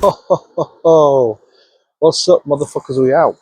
Oh, what's up, motherfuckers? We out.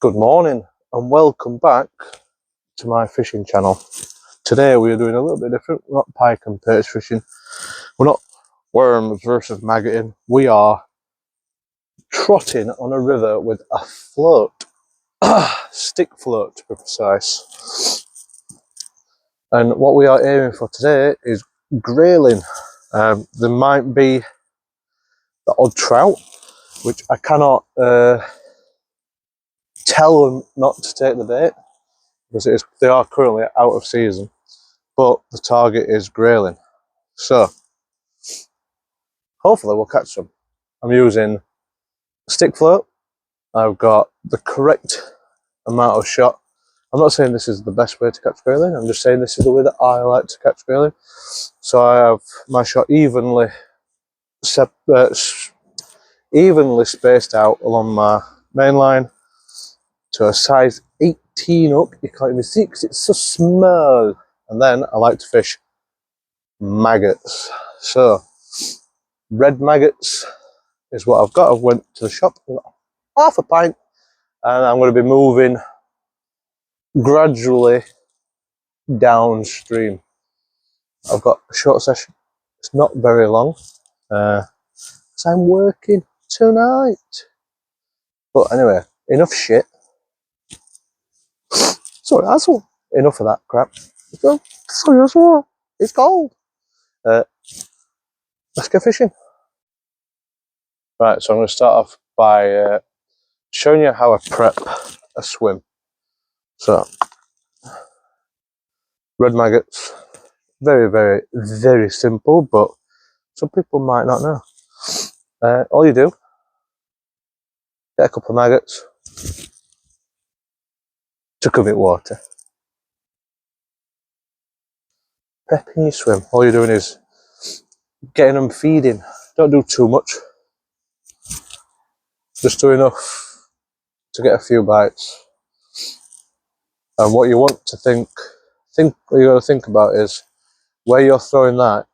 Good morning and welcome back to my fishing channel. Today we are doing a little bit different. We're not pike and perch fishing. We're not worms versus maggoting. We are trotting on a river with a float. Stick float to be precise. And what we are aiming for today is grayling. There might be the odd trout, which I cannot tell them not to take the bait because they are currently out of season, but the target is grayling. So hopefully we'll catch some. I'm using stick float. I've got the correct amount of shot. I'm not saying this is the best way to catch grayling, I'm just saying this is the way that I like to catch grayling. So I have my shot evenly spaced out along my main line to a size 18 hook. You can't even see because it's so small. And then I like to fish maggots. So red maggots is what I've got. I went to the shop, half a pint, and I'm going to be moving gradually downstream. I've got a short session. It's not very long because I'm working tonight. But anyway, enough shit. Sorry, asshole. Enough of that crap. Sorry, asshole. It's cold. Let's go fishing. Right, so I'm going to start off by showing you how I prep a swim. So, red maggots, very, very, very simple, but some people might not know. All you do, get a couple of maggots, chuck a bit of water, prepping your swim. All you're doing is getting them feeding. Don't do too much, just do enough to get a few bites. And what you want to what you got to think about is where you're throwing that,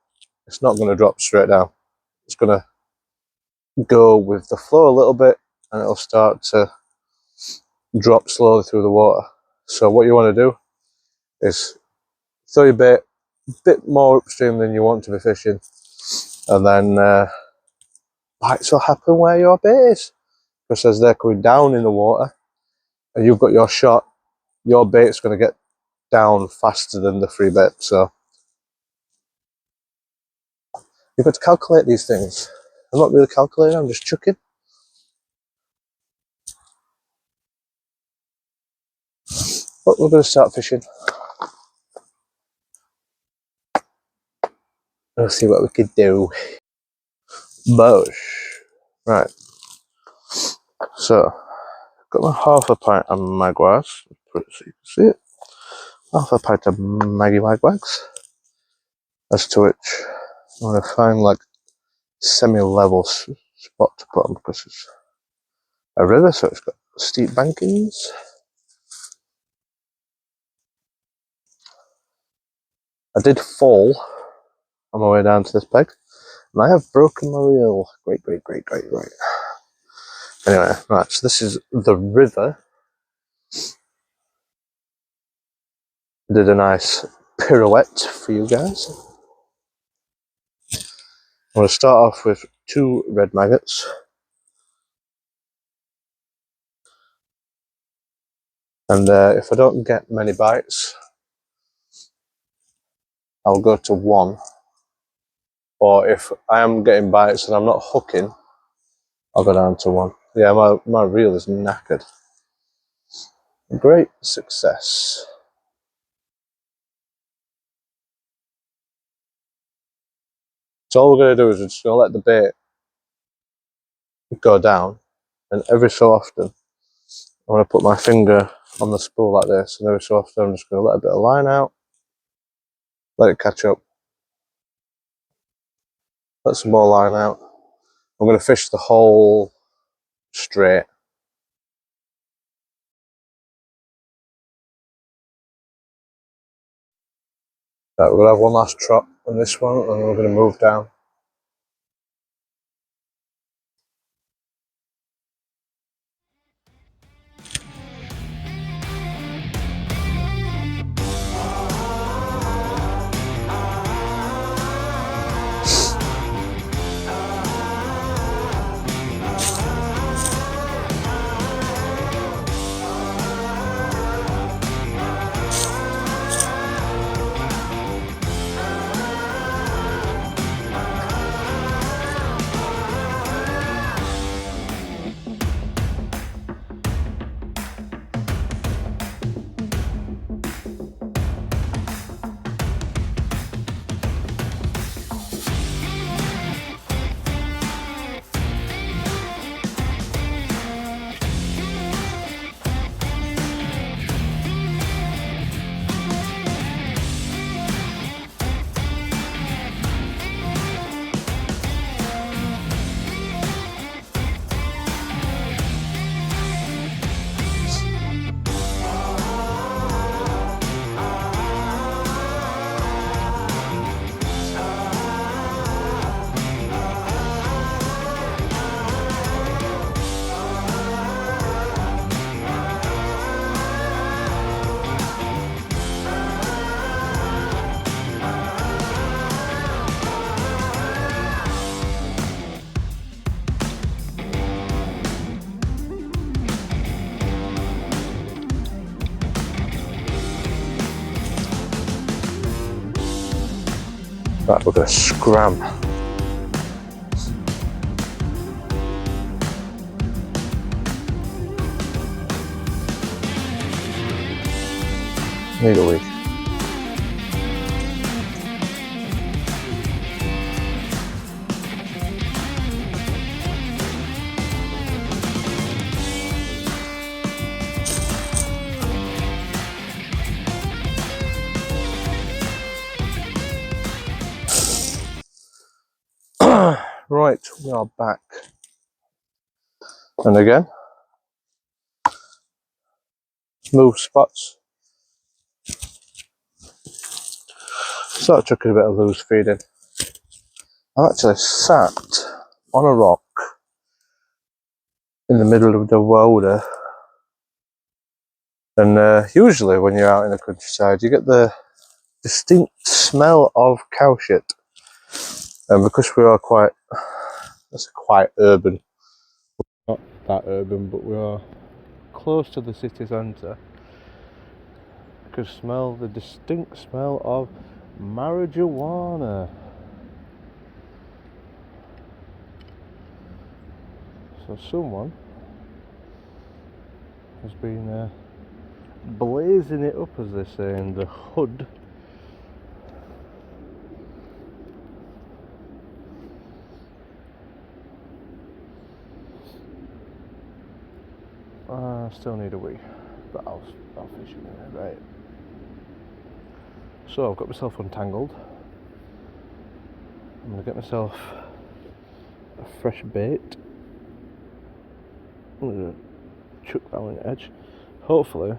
it's not going to drop straight down. It's going to go with the flow a little bit and it'll start to drop slowly through the water. So what you want to do is throw your bait a bit more upstream than you want to be fishing, and then bites will happen where your bait is, because as they're coming down in the water and you've got your shot, your bait's going to get down faster than the free bait. So you've got to calculate these things. I'm not really calculating, I'm just chucking. But we're going to start fishing. Let's see what we could do. Bush. Right. So, got my half a pint of magwags. Put it so you can see it. Half a pint of Maggie Magwags. As to which I'm going to find like semi-level spot to put on because it's a river, so it's got steep bankings. I did fall on my way down to this peg, and I have broken my reel. Great. Anyway, right, so this is the river. I did a nice pirouette for you guys. I'm going to start off with 2 red maggots. And if I don't get many bites, I'll go to 1. Or if I am getting bites and I'm not hooking, I'll go down to 1. Yeah, my reel is knackered. Great success. So all we're going to do is we're just going to let the bait go down, and every so often I'm going to put my finger on the spool like this, and every so often I'm just going to let a bit of line out, let it catch up, let some more line out. I'm going to fish the whole straight. Right, we're going to have one last trot on this one, and then we're going to move down. Right, we're going to scram. Need a week. Right, we are back. And again, move spots. Sort of chucking a bit of loose feed in. I'm actually sat on a rock in the middle of the water, and usually when you're out in the countryside you get the distinct smell of cow shit, and because we are quite urban, not that urban, but we are close to the city centre, you can smell the distinct smell of marijuana. So someone has been blazing it up, as they say, in the hood. I still need a wee, but I'll fish it in there, right? So I've got myself untangled. I'm going to get myself a fresh bait. I'm going to chuck that on the edge. Hopefully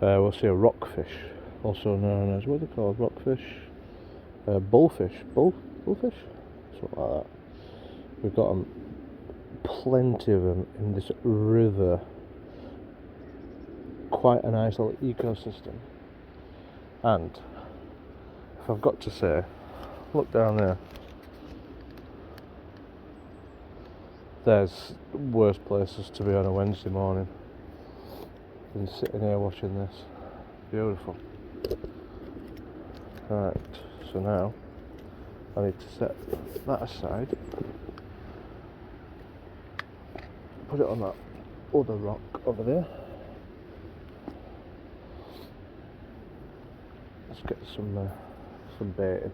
we'll see a rockfish, also known as, what are they called, rockfish? Bullfish, bullfish? Something like that. We've got plenty of them in this river. Quite a nice little ecosystem. And if I've got to say, look down there. There's worse places to be on a Wednesday morning than sitting here watching this. Beautiful. Right, so now I need to set that aside, put it on that other rock over there. Let's get some bait in.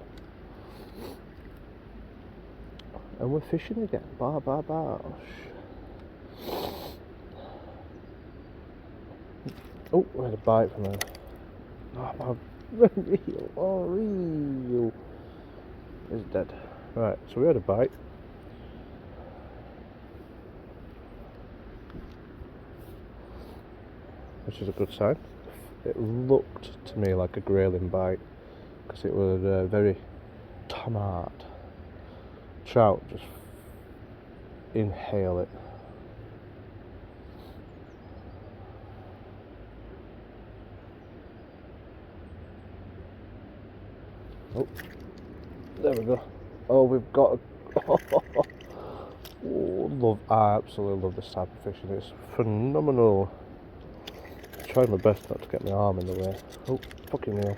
And we're fishing again. Bar. Oh, we had a bite from a... Oh, my reel. Oh, reel is dead. Right, so we had a bite. Which is a good sign. It looked to me like a grayling bite because it was very tomato. Trout just inhale it. Oh, there we go. Oh, we've got a... Oh, I absolutely love this type of fishing. It's phenomenal. I tried my best not to get my arm in the way. Oh, fucking hell.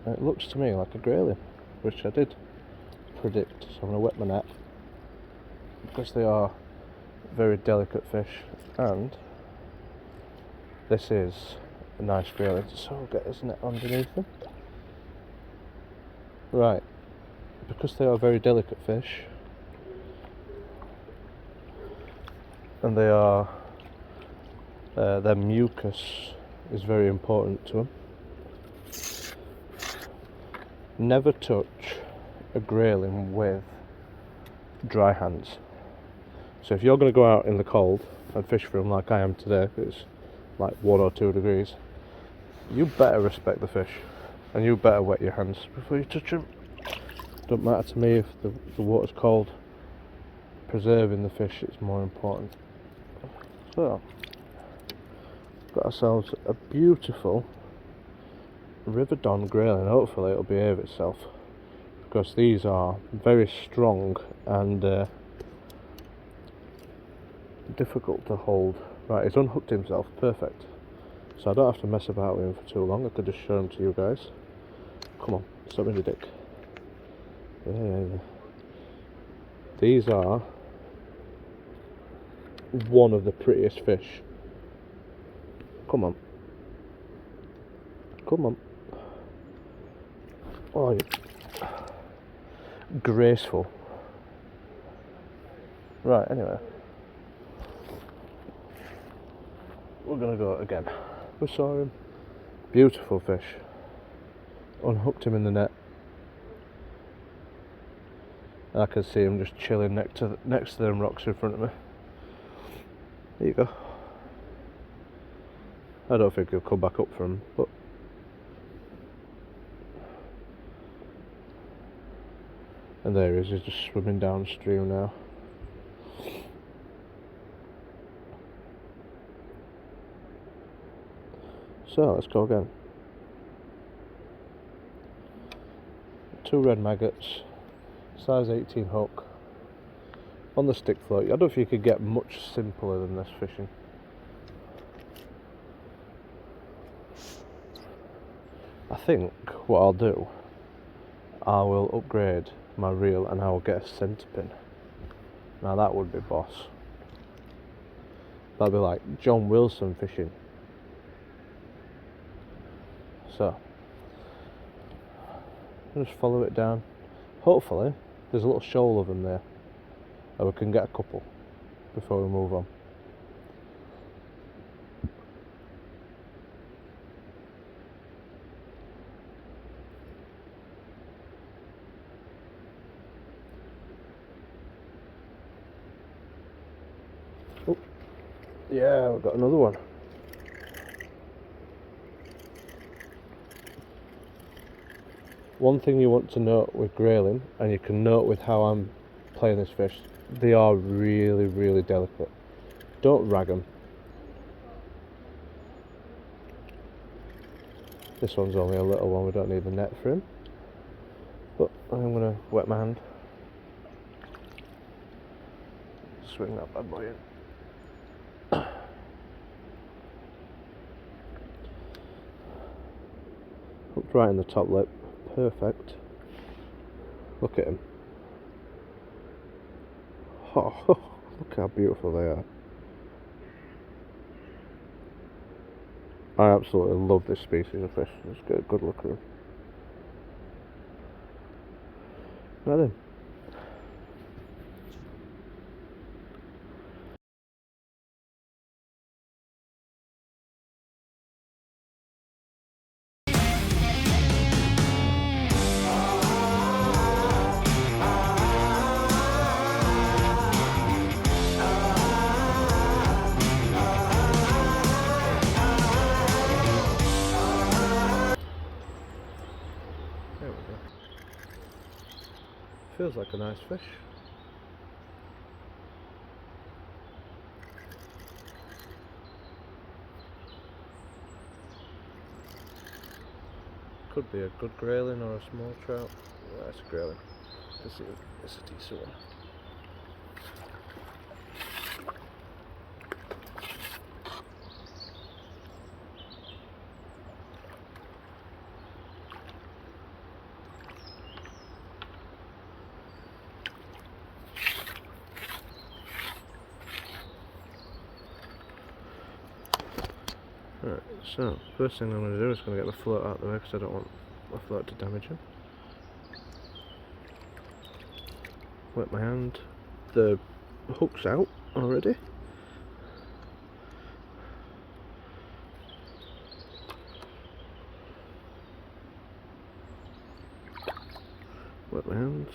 It looks to me like a grayling, which I did predict. So I'm going to wet my net because they are very delicate fish, and this is a nice grayling. So I'll get his net underneath them. Right, because they are very delicate fish, and they are their mucus is very important to them. Never touch a grayling with dry hands. So if you're going to go out in the cold and fish for them like I am today, it's like 1 or 2 degrees, you better respect the fish and you better wet your hands before you touch them. Don't matter to me if the water's cold. Preserving the fish is more important. So, got ourselves a beautiful River Don Grayling. Hopefully it'll behave itself, because these are very strong and difficult to hold. Right, he's unhooked himself, perfect. So I don't have to mess about with him for too long. I could just show him to you guys. Come on, stop being a dick. Yeah. These are one of the prettiest fish. Come on. Come on. Oh, graceful. Right, anyway. We're gonna go again. We saw him. Beautiful fish. Unhooked him in the net. I can see him just chilling next to them rocks in front of me. There you go. I don't think he'll come back up from him, but and there he is. He's just swimming downstream now. So let's go again. 2 red maggots, size 18 hook on the stick float. I don't think you could get much simpler than this fishing. I think what I'll do, I will upgrade my reel and I will get a centre pin. Now that would be boss. That'd be like John Wilson fishing. So I'll just follow it down. Hopefully there's a little shoal of them there, and we can get a couple before we move on. Oh, yeah, we've got another one. One thing you want to note with grayling, and you can note with how I'm playing this fish, they are really, really delicate. Don't rag them. This one's only a little one, we don't need the net for him. But I'm going to wet my hand. Swing that bad boy in. Hooked right in the top lip. Perfect. Look at him. Oh, look how beautiful they are. I absolutely love this species of fish. Let's get a good look at them. Look at them. There we go. Feels like a nice fish. Could be a good grayling or a small trout. Well, that's a grayling. It's a decent one. Right, so first thing I'm going to do is going to get the float out of the way because I don't want my float to damage him. Wet my hand. The hook's out already. Wet my hands.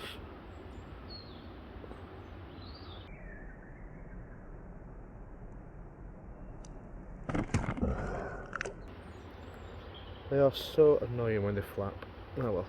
They are so annoying when they flap. Oh well.